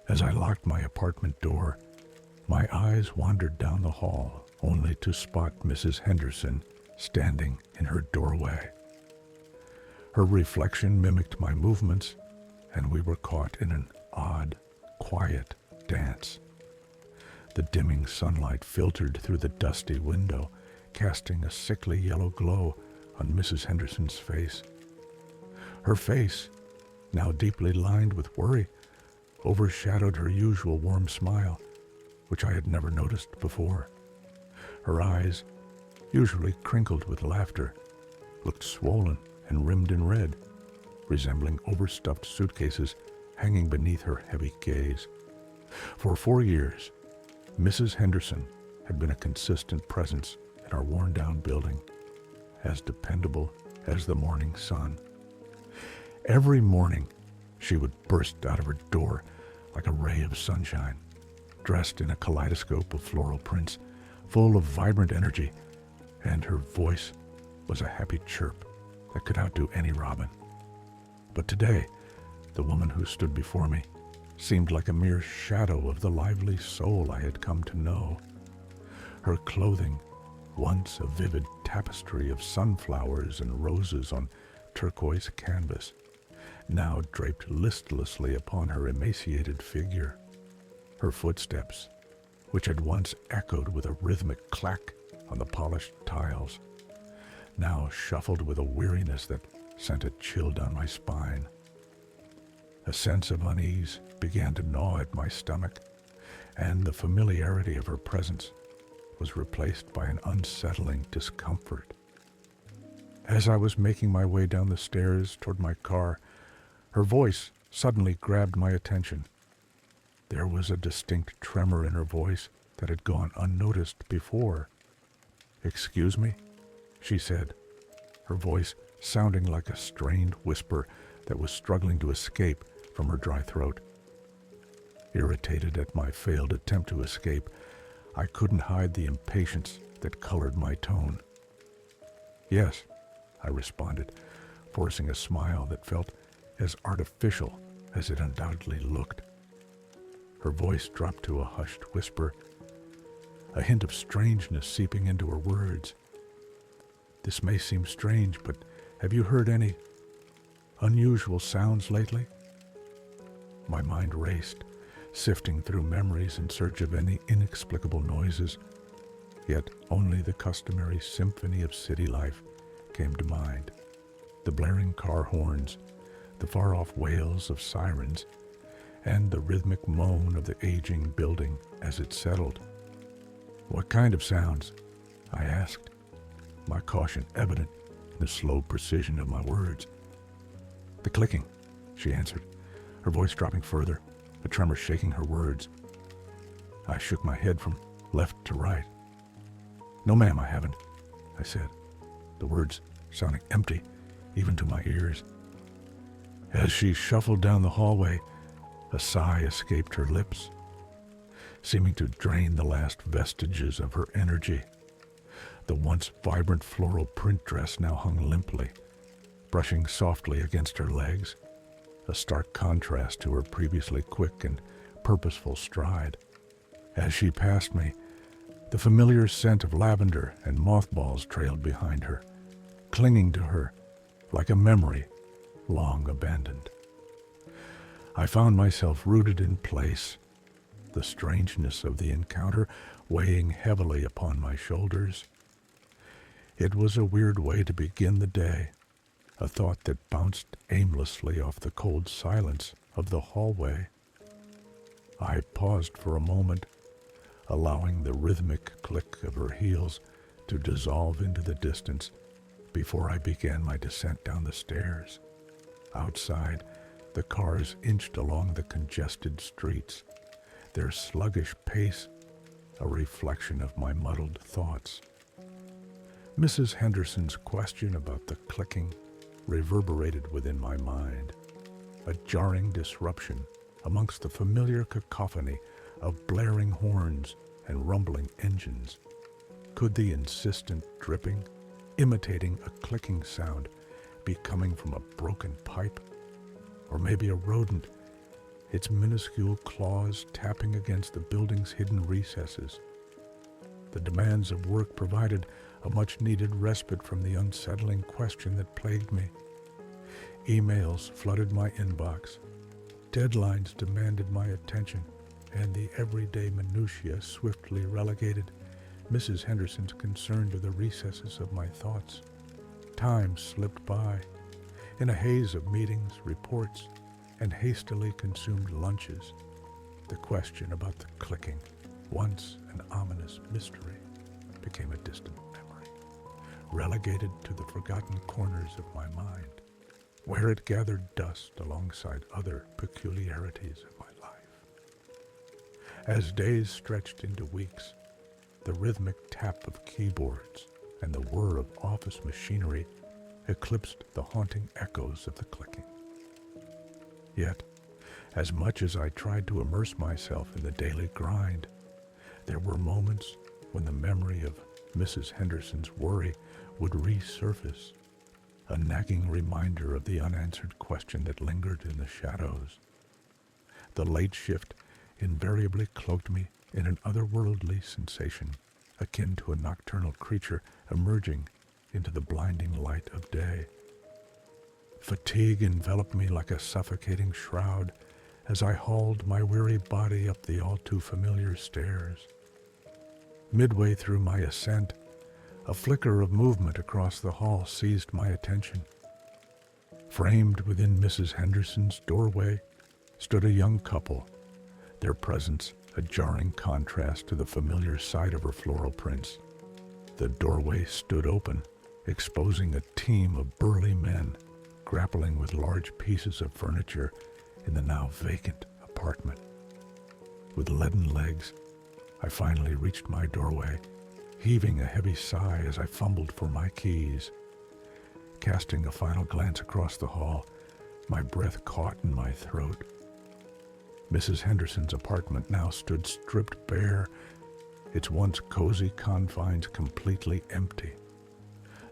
As I locked my apartment door, my eyes wandered down the hall, only to spot Mrs. Henderson standing in her doorway. Her reflection mimicked my movements, and we were caught in an odd, quiet dance. The dimming sunlight filtered through the dusty window, casting a sickly yellow glow on Mrs. Henderson's face. Her face, now deeply lined with worry, overshadowed her usual warm smile, which I had never noticed before. Her eyes, usually crinkled with laughter, looked swollen and rimmed in red, resembling overstuffed suitcases hanging beneath her heavy gaze. For 4 years, Mrs. Henderson had been a consistent presence in our worn-down building, as dependable as the morning sun. Every morning, she would burst out of her door like a ray of sunshine, dressed in a kaleidoscope of floral prints, full of vibrant energy, and her voice was a happy chirp that could outdo any robin. But today, the woman who stood before me seemed like a mere shadow of the lively soul I had come to know. Her clothing, once a vivid tapestry of sunflowers and roses on turquoise canvas, now draped listlessly upon her emaciated figure. Her footsteps, which had once echoed with a rhythmic clack on the polished tiles, now shuffled with a weariness that sent a chill down my spine. A sense of unease began to gnaw at my stomach, and the familiarity of her presence was replaced by an unsettling discomfort. As I was making my way down the stairs toward my car, her voice suddenly grabbed my attention. There was a distinct tremor in her voice that had gone unnoticed before. "Excuse me?" she said, her voice sounding like a strained whisper that was struggling to escape from her dry throat. Irritated at my failed attempt to escape, I couldn't hide the impatience that colored my tone. "Yes," I responded, forcing a smile that felt as artificial as it undoubtedly looked. Her voice dropped to a hushed whisper, a hint of strangeness seeping into her words. "This may seem strange, but have you heard any unusual sounds lately?" My mind raced, sifting through memories in search of any inexplicable noises, yet only the customary symphony of city life came to mind. The blaring car horns, the far-off wails of sirens, and the rhythmic moan of the aging building as it settled. "What kind of sounds?" I asked, my caution evident in the slow precision of my words. "The clicking," she answered, her voice dropping further, a tremor shaking her words. I shook my head from left to right. "No, ma'am, I haven't," I said, the words sounding empty even to my ears. As she shuffled down the hallway, a sigh escaped her lips, seeming to drain the last vestiges of her energy. The once vibrant floral print dress now hung limply, brushing softly against her legs, a stark contrast to her previously quick and purposeful stride. As she passed me, the familiar scent of lavender and mothballs trailed behind her, clinging to her like a memory long abandoned. I found myself rooted in place, the strangeness of the encounter weighing heavily upon my shoulders. It was a weird way to begin the day, a thought that bounced aimlessly off the cold silence of the hallway. I paused for a moment, allowing the rhythmic click of her heels to dissolve into the distance before I began my descent down the stairs. Outside, the cars inched along the congested streets, their sluggish pace a reflection of my muddled thoughts. Mrs. Henderson's question about the clicking reverberated within my mind, a jarring disruption amongst the familiar cacophony of blaring horns and rumbling engines. Could the insistent dripping, imitating a clicking sound, be coming from a broken pipe? or maybe a rodent, its minuscule claws tapping against the building's hidden recesses. The demands of work provided a much-needed respite from the unsettling question that plagued me. Emails flooded my inbox. Deadlines demanded my attention, and the everyday minutiae swiftly relegated Mrs. Henderson's concern to the recesses of my thoughts. Time slipped by. In a haze of meetings, reports, and hastily consumed lunches, the question about the clicking, once an ominous mystery, became a distant memory, relegated to the forgotten corners of my mind, where it gathered dust alongside other peculiarities of my life. As days stretched into weeks, the rhythmic tap of keyboards and the whir of office machinery eclipsed the haunting echoes of the clicking. Yet, as much as I tried to immerse myself in the daily grind, there were moments when the memory of Mrs. Henderson's worry would resurface, a nagging reminder of the unanswered question that lingered in the shadows. The late shift invariably cloaked me in an otherworldly sensation, akin to a nocturnal creature emerging into the blinding light of day. Fatigue enveloped me like a suffocating shroud as I hauled my weary body up the all-too-familiar stairs. Midway through my ascent, a flicker of movement across the hall seized my attention. Framed within Mrs. Henderson's doorway stood a young couple, their presence a jarring contrast to the familiar sight of her floral prints. The doorway stood open, exposing a team of burly men grappling with large pieces of furniture in the now vacant apartment. With leaden legs, I finally reached my doorway, heaving a heavy sigh as I fumbled for my keys. Casting a final glance across the hall, my breath caught in my throat. Mrs. Henderson's apartment now stood stripped bare, its once cozy confines completely empty.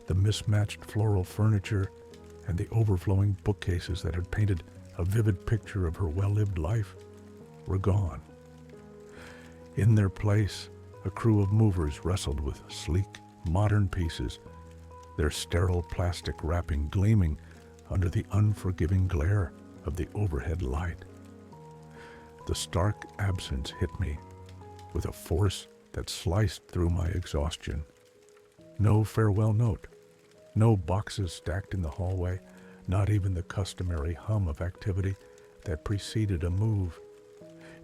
The mismatched floral furniture and the overflowing bookcases that had painted a vivid picture of her well-lived life were gone. In their place, a crew of movers wrestled with sleek, modern pieces, their sterile plastic wrapping gleaming under the unforgiving glare of the overhead light. The stark absence hit me with a force that sliced through my exhaustion. No farewell note, no boxes stacked in the hallway, not even the customary hum of activity that preceded a move.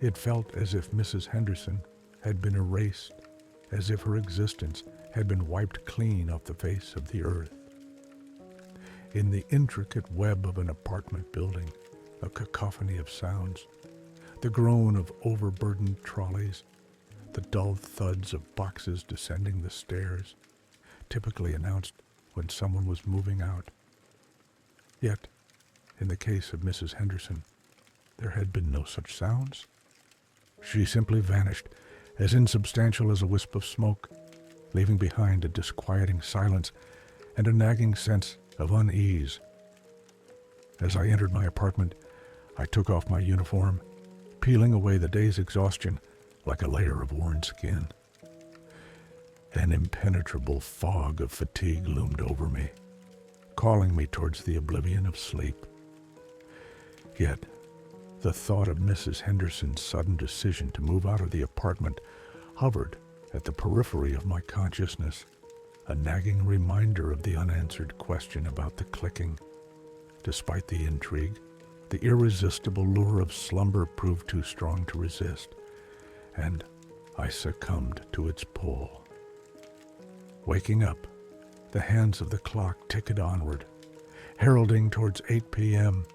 It felt as if Mrs. Henderson had been erased, as if her existence had been wiped clean off the face of the earth. In the intricate web of an apartment building, a cacophony of sounds, the groan of overburdened trolleys, the dull thuds of boxes descending the stairs, typically announced when someone was moving out. Yet, in the case of Mrs. Henderson, there had been no such sounds. She simply vanished, as insubstantial as a wisp of smoke, leaving behind a disquieting silence and a nagging sense of unease. As I entered my apartment, I took off my uniform, peeling away the day's exhaustion like a layer of worn skin. An impenetrable fog of fatigue loomed over me, calling me towards the oblivion of sleep. Yet, the thought of Mrs. Henderson's sudden decision to move out of the apartment hovered at the periphery of my consciousness, a nagging reminder of the unanswered question about the clicking. Despite the intrigue, the irresistible lure of slumber proved too strong to resist, and I succumbed to its pull. Waking up, the hands of the clock ticked onward, heralding towards 8 p.m.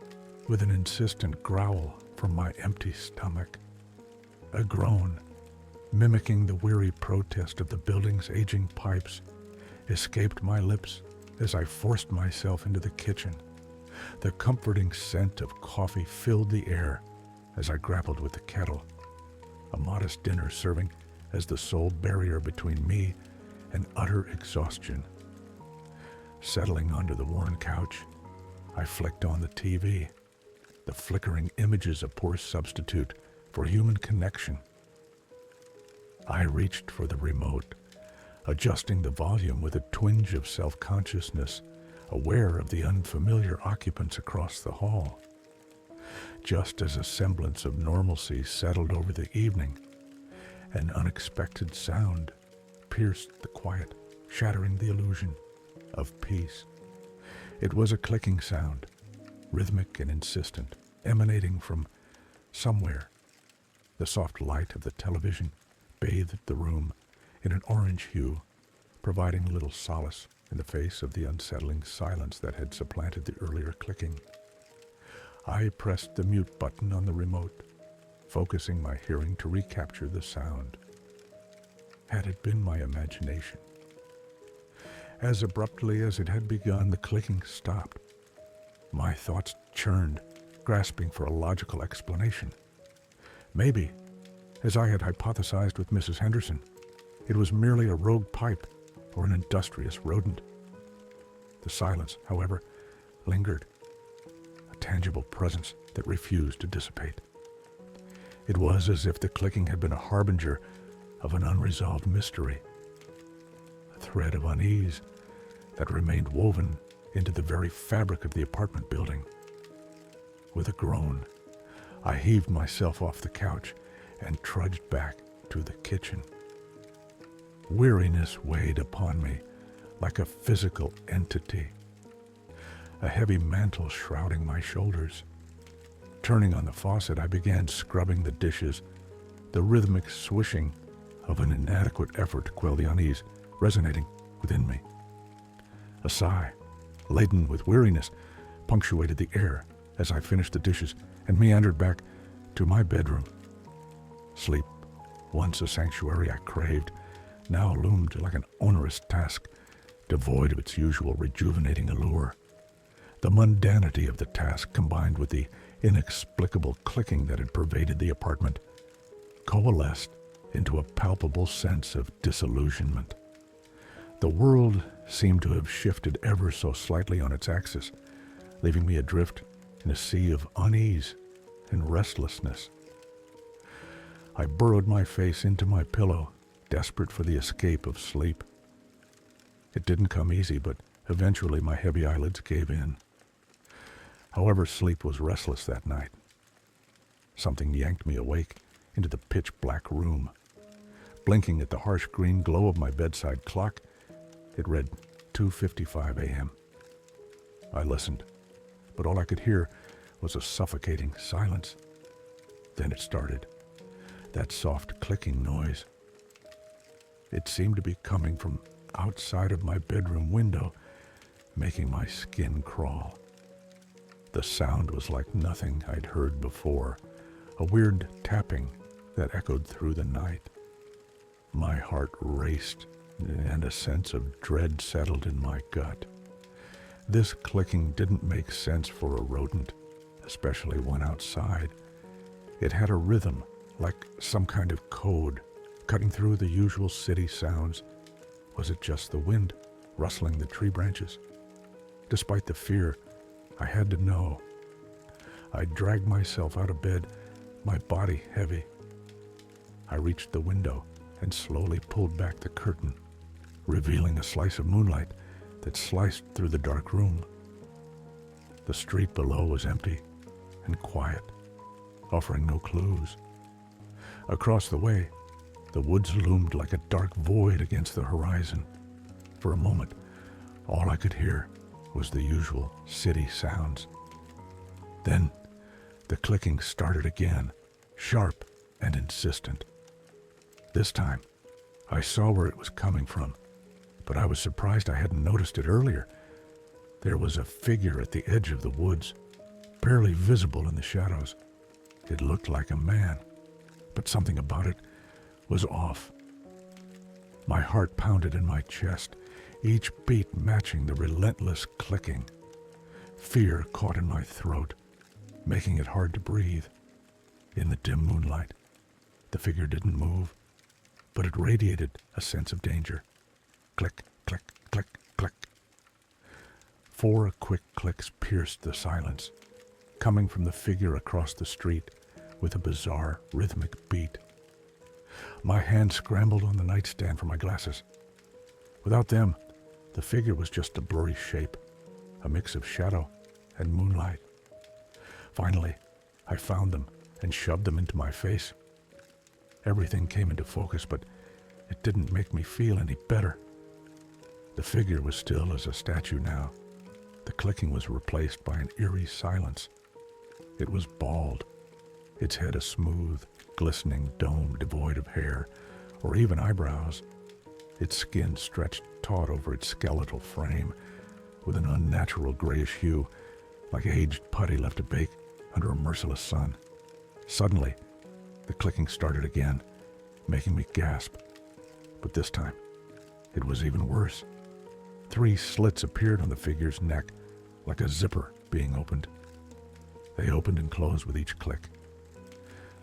with an insistent growl from my empty stomach. A groan, mimicking the weary protest of the building's aging pipes, escaped my lips as I forced myself into the kitchen. The comforting scent of coffee filled the air as I grappled with the kettle, a modest dinner serving as the sole barrier between me and utter exhaustion. Settling onto the worn couch, I flicked on the TV, the flickering images a poor substitute for human connection. I reached for the remote, adjusting the volume with a twinge of self-consciousness, aware of the unfamiliar occupants across the hall. Just as a semblance of normalcy settled over the evening, an unexpected sound pierced the quiet, shattering the illusion of peace. It was a clicking sound, rhythmic and insistent, emanating from somewhere. The soft light of the television bathed the room in an orange hue, providing little solace in the face of the unsettling silence that had supplanted the earlier clicking. I pressed the mute button on the remote, focusing my hearing to recapture the sound. Had it been my imagination? As abruptly as it had begun, the clicking stopped. My thoughts churned, grasping for a logical explanation. Maybe, as I had hypothesized with Mrs. Henderson, it was merely a rogue pipe or an industrious rodent. The silence, however, lingered, a tangible presence that refused to dissipate. It was as if the clicking had been a harbinger of an unresolved mystery, a thread of unease that remained woven into the very fabric of the apartment building. With a groan, I heaved myself off the couch and trudged back to the kitchen. Weariness weighed upon me like a physical entity, a heavy mantle shrouding my shoulders. Turning on the faucet, I began scrubbing the dishes, the rhythmic swishing of an inadequate effort to quell the unease resonating within me. A sigh, laden with weariness, punctuated the air as I finished the dishes and meandered back to my bedroom. Sleep, once a sanctuary I craved, now loomed like an onerous task, devoid of its usual rejuvenating allure. The mundanity of the task, combined with the inexplicable clicking that had pervaded the apartment, coalesced into a palpable sense of disillusionment. The world seemed to have shifted ever so slightly on its axis, leaving me adrift in a sea of unease and restlessness. I burrowed my face into my pillow, desperate for the escape of sleep. It didn't come easy, but eventually my heavy eyelids gave in. However, sleep was restless that night. Something yanked me awake into the pitch-black room. Blinking at the harsh green glow of my bedside clock, it read 2:55 a.m. I listened, but all I could hear was a suffocating silence. Then it started, that soft clicking noise. It seemed to be coming from outside of my bedroom window, making my skin crawl. The sound was like nothing I'd heard before, a weird tapping that echoed through the night. My heart raced, and a sense of dread settled in my gut. This clicking didn't make sense for a rodent, especially one outside. It had a rhythm, like some kind of code, cutting through the usual city sounds. Was it just the wind rustling the tree branches? Despite the fear, I had to know. I dragged myself out of bed, my body heavy. I reached the window and slowly pulled back the curtain, revealing a slice of moonlight that sliced through the dark room. The street below was empty and quiet, offering no clues. Across the way, the woods loomed like a dark void against the horizon. For a moment, all I could hear was the usual city sounds. Then, the clicking started again, sharp and insistent. This time, I saw where it was coming from, but I was surprised I hadn't noticed it earlier. There was a figure at the edge of the woods, barely visible in the shadows. It looked like a man, but something about it was off. My heart pounded in my chest, each beat matching the relentless clicking. Fear caught in my throat, making it hard to breathe. In the dim moonlight, the figure didn't move, but it radiated a sense of danger. Click, click, click, click. 4 quick clicks pierced the silence, coming from the figure across the street with a bizarre rhythmic beat. My hand scrambled on the nightstand for my glasses. Without them, the figure was just a blurry shape, a mix of shadow and moonlight. Finally, I found them and shoved them into my face. Everything came into focus, but it didn't make me feel any better. The figure was still as a statue now. The clicking was replaced by an eerie silence. It was bald, its head a smooth, glistening dome devoid of hair or even eyebrows. Its skin stretched taut over its skeletal frame with an unnatural grayish hue, like aged putty left to bake under a merciless sun. Suddenly, the clicking started again, making me gasp. But this time, it was even worse. 3 slits appeared on the figure's neck, like a zipper being opened. They opened and closed with each click.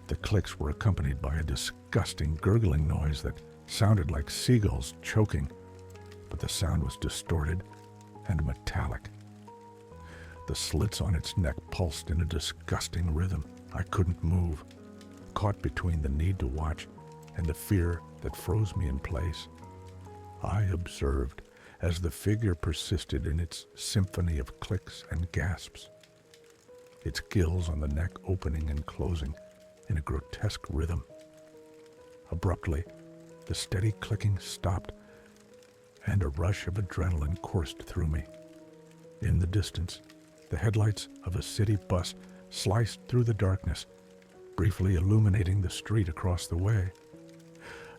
The clicks were accompanied by a disgusting gurgling noise that sounded like seagulls choking, but the sound was distorted and metallic. The slits on its neck pulsed in a disgusting rhythm. I couldn't move, caught between the need to watch and the fear that froze me in place. I observed as the figure persisted in its symphony of clicks and gasps, its gills on the neck opening and closing in a grotesque rhythm. Abruptly, the steady clicking stopped, and a rush of adrenaline coursed through me. In the distance, the headlights of a city bus sliced through the darkness, briefly illuminating the street across the way.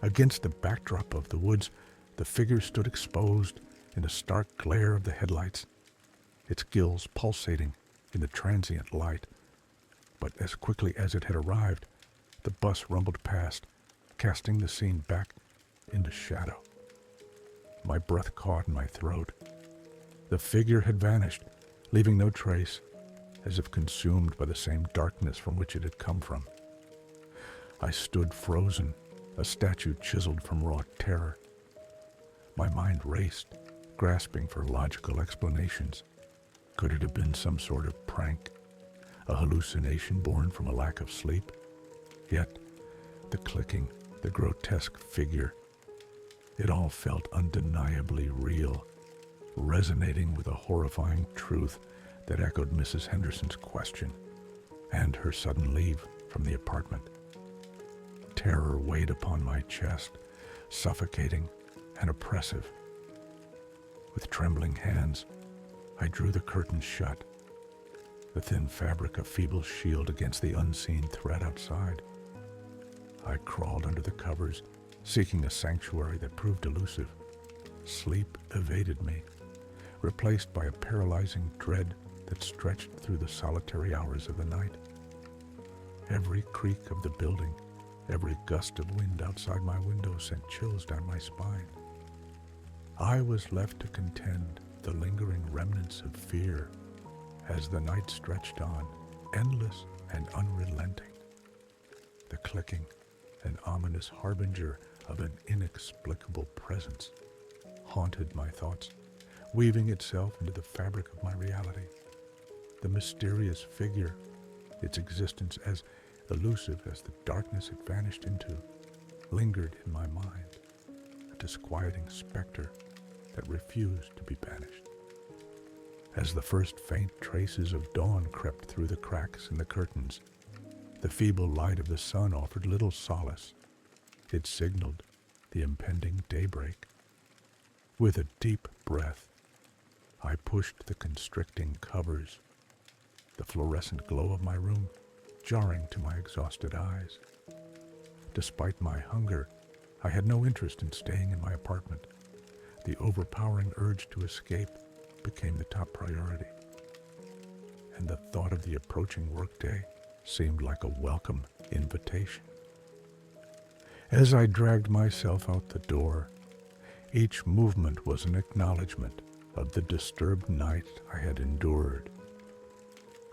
Against the backdrop of the woods, the figure stood exposed in the stark glare of the headlights, its gills pulsating in the transient light. But as quickly as it had arrived, the bus rumbled past, casting the scene back into shadow. My breath caught in my throat. The figure had vanished, leaving no trace, as if consumed by the same darkness from which it had come from. I stood frozen, a statue chiseled from raw terror. My mind raced, grasping for logical explanations. Could it have been some sort of prank, a hallucination born from a lack of sleep? Yet, the clicking, the grotesque figure, it all felt undeniably real, resonating with a horrifying truth that echoed Mrs. Henderson's question and her sudden leave from the apartment. Terror weighed upon my chest, suffocating and oppressive. With trembling hands, I drew the curtains shut, the thin fabric a feeble shield against the unseen threat outside. I crawled under the covers, seeking a sanctuary that proved elusive. Sleep evaded me, replaced by a paralyzing dread that stretched through the solitary hours of the night. Every creak of the building, every gust of wind outside my window sent chills down my spine. I was left to contend the lingering remnants of fear as the night stretched on, endless and unrelenting. The clicking, an ominous harbinger of an inexplicable presence, haunted my thoughts, weaving itself into the fabric of my reality. The mysterious figure, its existence as elusive as the darkness it vanished into, lingered in my mind, a disquieting specter that refused to be banished. As the first faint traces of dawn crept through the cracks in the curtains, the feeble light of the sun offered little solace. It signaled the impending daybreak. With a deep breath, I pushed the constricting covers, the fluorescent glow of my room jarring to my exhausted eyes. Despite my hunger, I had no interest in staying in my apartment. The overpowering urge to escape became the top priority, and the thought of the approaching workday seemed like a welcome invitation. As I dragged myself out the door, each movement was an acknowledgement of the disturbed night I had endured.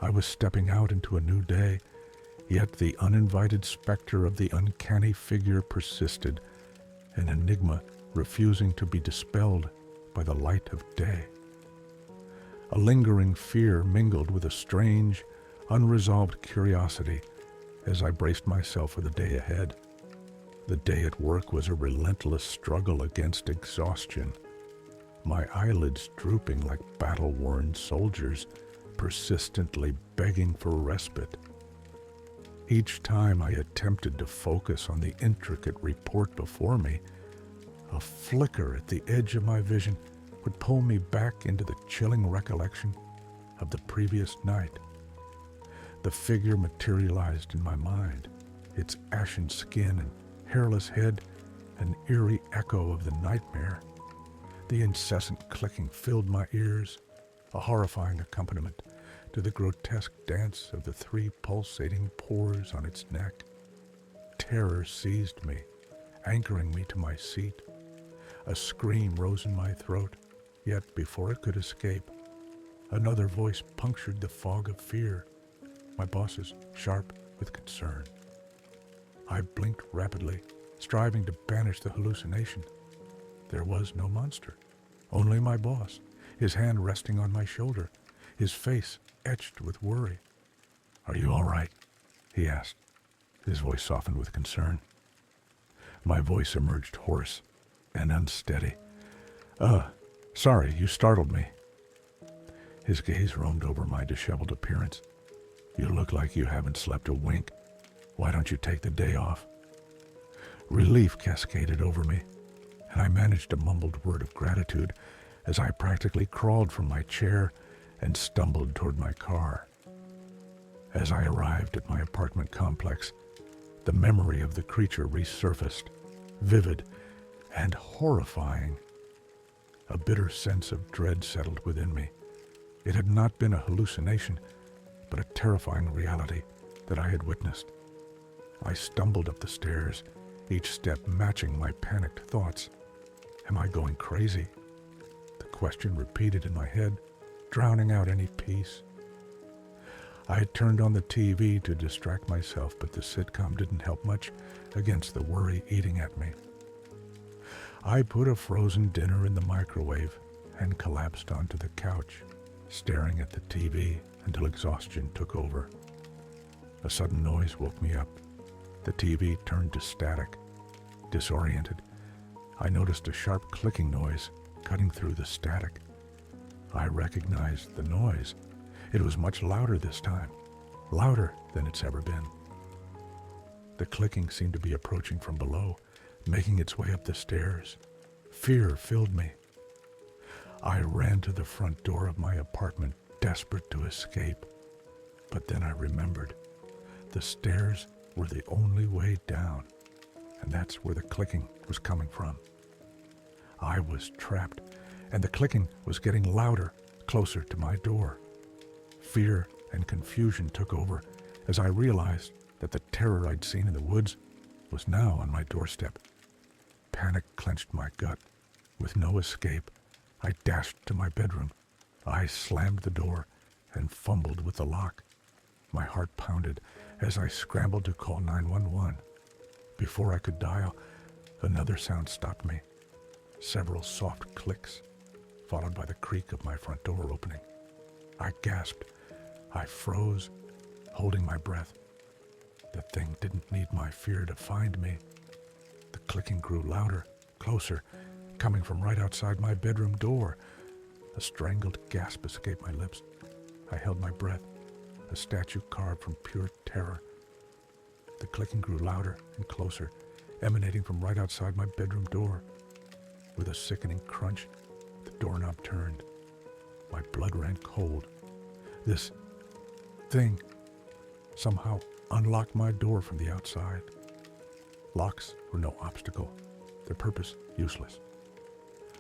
I was stepping out into a new day, yet the uninvited specter of the uncanny figure persisted, an enigma refusing to be dispelled by the light of day. A lingering fear mingled with a strange, unresolved curiosity as I braced myself for the day ahead. The day at work was a relentless struggle against exhaustion, my eyelids drooping like battle-worn soldiers, persistently begging for respite. Each time I attempted to focus on the intricate report before me, a flicker at the edge of my vision would pull me back into the chilling recollection of the previous night. The figure materialized in my mind, its ashen skin and hairless head an eerie echo of the nightmare. The incessant clicking filled my ears, a horrifying accompaniment to the grotesque dance of the 3 pulsating pores on its neck. Terror seized me, anchoring me to my seat. A scream rose in my throat, yet before it could escape, another voice punctured the fog of fear, my boss's, sharp with concern. I blinked rapidly, striving to banish the hallucination. There was no monster, only my boss, his hand resting on my shoulder, his face etched with worry. "Are you all right?" he asked, his voice softened with concern. My voice emerged hoarse and unsteady. Sorry, you startled me." His gaze roamed over my disheveled appearance. "You look like you haven't slept a wink. Why don't you take the day off?" Relief cascaded over me, and I managed a mumbled word of gratitude as I practically crawled from my chair and stumbled toward my car. As I arrived at my apartment complex, the memory of the creature resurfaced, vivid and horrifying. A bitter sense of dread settled within me. It had not been a hallucination, but a terrifying reality that I had witnessed. I stumbled up the stairs, each step matching my panicked thoughts. Am I going crazy? The question repeated in my head, drowning out any peace. I had turned on the TV to distract myself, but the sitcom didn't help much against the worry eating at me. I put a frozen dinner in the microwave and collapsed onto the couch, staring at the TV until exhaustion took over. A sudden noise woke me up. The TV turned to static. Disoriented, I noticed a sharp clicking noise cutting through the static. I recognized the noise. It was much louder this time, louder than it's ever been. The clicking seemed to be approaching from below, making its way up the stairs. Fear filled me. I ran to the front door of my apartment, desperate to escape. But then I remembered. The stairs were the only way down, and that's where the clicking was coming from. I was trapped, and the clicking was getting louder, closer to my door. Fear and confusion took over as I realized that the terror I'd seen in the woods was now on my doorstep. Panic clenched my gut. With no escape, I dashed to my bedroom. I slammed the door and fumbled with the lock. My heart pounded as I scrambled to call 911. Before I could dial, another sound stopped me. Several soft clicks, followed by the creak of my front door opening. I gasped. I froze, holding my breath. The thing didn't need my fear to find me. The clicking grew louder, closer, coming from right outside my bedroom door. A strangled gasp escaped my lips. I held my breath, a statue carved from pure terror. The clicking grew louder and closer, emanating from right outside my bedroom door. With a sickening crunch, the doorknob turned. My blood ran cold. This thing somehow unlocked my door from the outside. Locks were no obstacle, their purpose useless.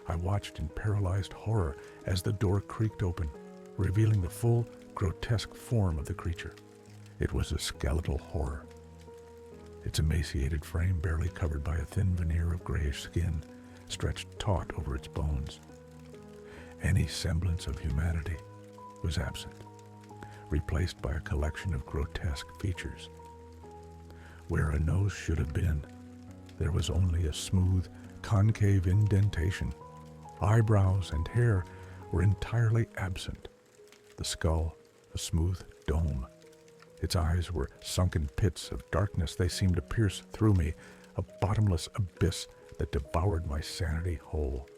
I watched in paralyzed horror as the door creaked open, revealing the full, grotesque form of the creature. It was a skeletal horror. Its emaciated frame barely covered by a thin veneer of grayish skin, stretched taut over its bones. Any semblance of humanity was absent, replaced by a collection of grotesque features. Where a nose should have been, there was only a smooth, concave indentation. Eyebrows and hair were entirely absent. The skull, a smooth dome, Its eyes were sunken pits of darkness. They seemed to pierce through me, a bottomless abyss that devoured my sanity whole.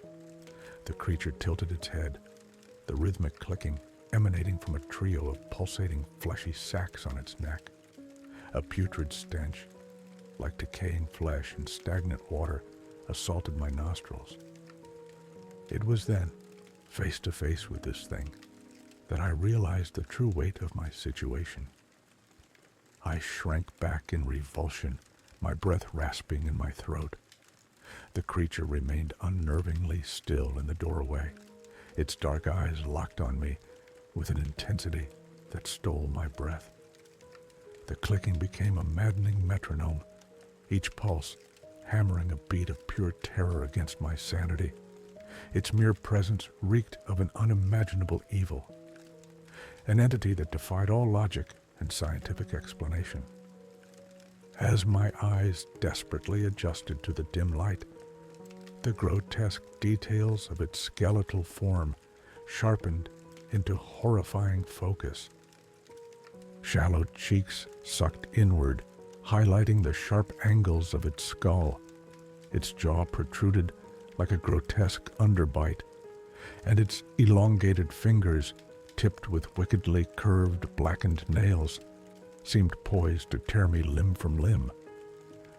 The creature tilted its head, the rhythmic clicking emanating from a trio of pulsating fleshy sacs on its neck. A putrid stench, like decaying flesh and stagnant water, assaulted my nostrils. It was then, face to face with this thing, that I realized the true weight of my situation. I shrank back in revulsion, my breath rasping in my throat. The creature remained unnervingly still in the doorway, its dark eyes locked on me with an intensity that stole my breath. The clicking became a maddening metronome, each pulse hammering a beat of pure terror against my sanity. Its mere presence reeked of an unimaginable evil, an entity that defied all logic and scientific explanation. As my eyes desperately adjusted to the dim light, the grotesque details of its skeletal form sharpened into horrifying focus. Shallow cheeks sucked inward, highlighting the sharp angles of its skull. Its jaw protruded like a grotesque underbite, and its elongated fingers, tipped with wickedly curved, blackened nails, seemed poised to tear me limb from limb.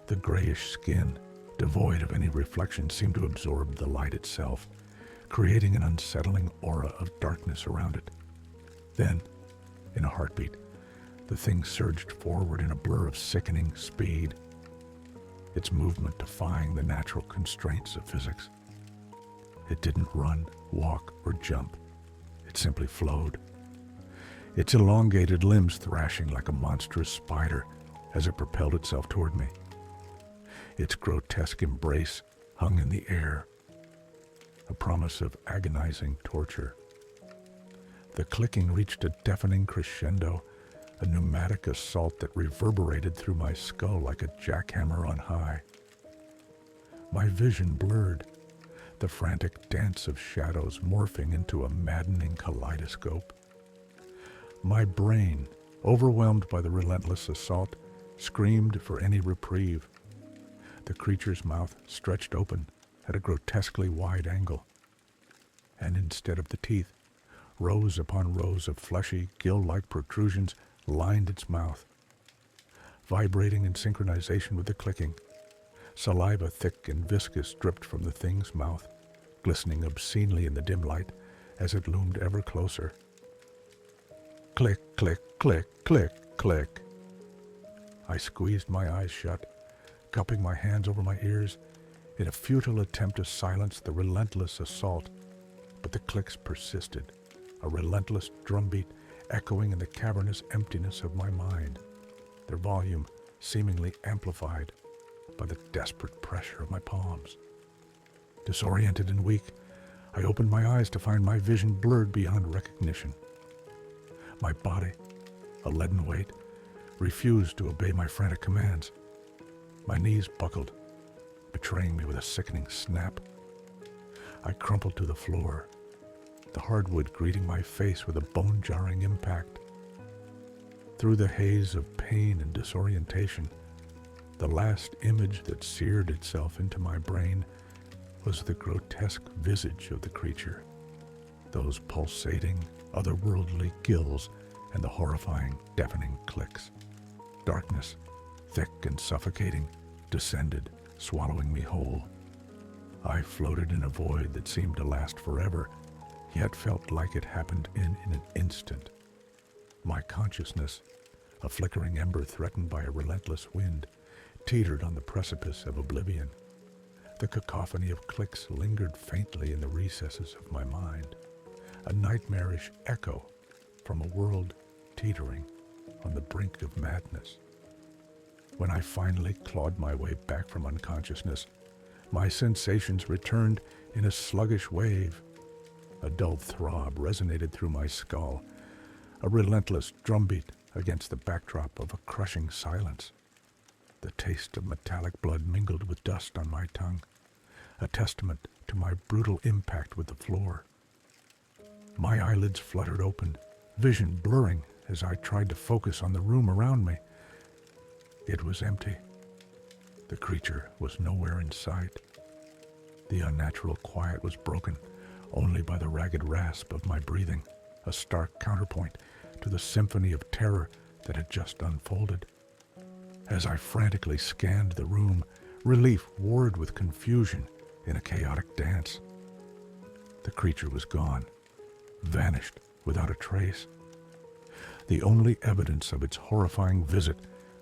The grayish skin, devoid of any reflection, seemed to absorb the light itself, creating an unsettling aura of darkness around it. Then, in a heartbeat, the thing surged forward in a blur of sickening speed, its movement defying the natural constraints of physics. It didn't run, walk, or jump. It simply flowed, its elongated limbs thrashing like a monstrous spider as it propelled itself toward me. Its grotesque embrace hung in the air, a promise of agonizing torture. The clicking reached a deafening crescendo, a pneumatic assault that reverberated through my skull like a jackhammer on high. My vision blurred, the frantic dance of shadows morphing into a maddening kaleidoscope. My brain, overwhelmed by the relentless assault, screamed for any reprieve. The creature's mouth stretched open at a grotesquely wide angle, and instead of the teeth, rows upon rows of fleshy, gill-like protrusions lined its mouth. Vibrating in synchronization with the clicking, saliva thick and viscous dripped from the thing's mouth, glistening obscenely in the dim light as it loomed ever closer. Click, click, click, click, click. I squeezed my eyes shut, cupping my hands over my ears in a futile attempt to silence the relentless assault, but the clicks persisted, a relentless drumbeat echoing in the cavernous emptiness of my mind, their volume seemingly amplified by the desperate pressure of my palms. Disoriented and weak, I opened my eyes to find my vision blurred beyond recognition. My body, a leaden weight, refused to obey my frantic commands. My knees buckled, betraying me with a sickening snap. I crumpled to the floor, the hardwood greeting my face with a bone-jarring impact. Through the haze of pain and disorientation, the last image that seared itself into my brain was the grotesque visage of the creature, those pulsating, otherworldly gills, and the horrifying, deafening clicks. Darkness, thick and suffocating, descended, swallowing me whole. I floated in a void that seemed to last forever, yet felt like it happened in an instant. My consciousness, a flickering ember threatened by a relentless wind, teetered on the precipice of oblivion. The cacophony of clicks lingered faintly in the recesses of my mind, a nightmarish echo from a world teetering on the brink of madness. When I finally clawed my way back from unconsciousness, my sensations returned in a sluggish wave. A dull throb resonated through my skull, a relentless drumbeat against the backdrop of a crushing silence. The taste of metallic blood mingled with dust on my tongue, a testament to my brutal impact with the floor. My eyelids fluttered open, vision blurring as I tried to focus on the room around me. It was empty. The creature was nowhere in sight. The unnatural quiet was broken only by the ragged rasp of my breathing, a stark counterpoint to the symphony of terror that had just unfolded. As I frantically scanned the room, relief warred with confusion in a chaotic dance. The creature was gone, vanished without a trace. The only evidence of its horrifying visit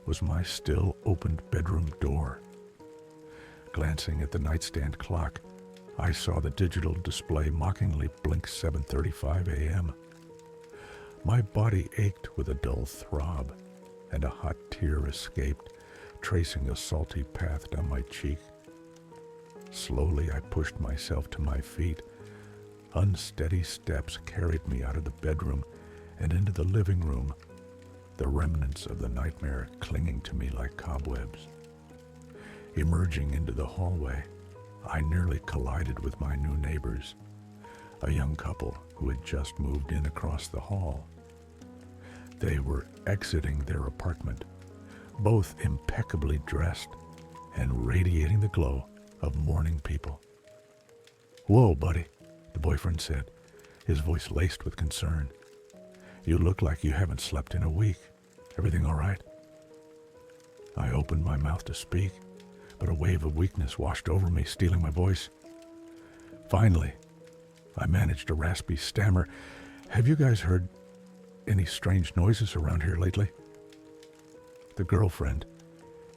was my still opened bedroom door. Glancing at the nightstand clock, I saw the digital display mockingly blink 7:35 a.m. My body ached with a dull throb, and a hot tear escaped, tracing a salty path down my cheek. Slowly I pushed myself to my feet. Unsteady steps carried me out of the bedroom and into the living room, the remnants of the nightmare clinging to me like cobwebs. Emerging into the hallway, I nearly collided with my new neighbors, a young couple who had just moved in across the hall. They were exiting their apartment, both impeccably dressed and radiating the glow of morning people. "Whoa, buddy," the boyfriend said, his voice laced with concern. "You look like you haven't slept in a week. Everything all right?" I opened my mouth to speak, but a wave of weakness washed over me, stealing my voice. Finally, I managed a raspy stammer. "Have you guys heard any strange noises around here lately?" The girlfriend,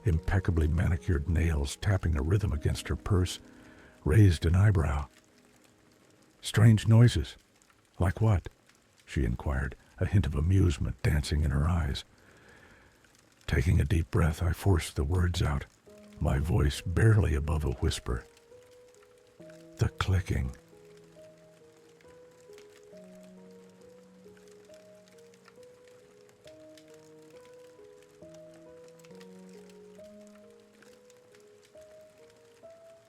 impeccably manicured nails tapping a rhythm against her purse, raised an eyebrow. "Strange noises? Like what?" she inquired, a hint of amusement dancing in her eyes. Taking a deep breath, I forced the words out, my voice barely above a whisper. "The clicking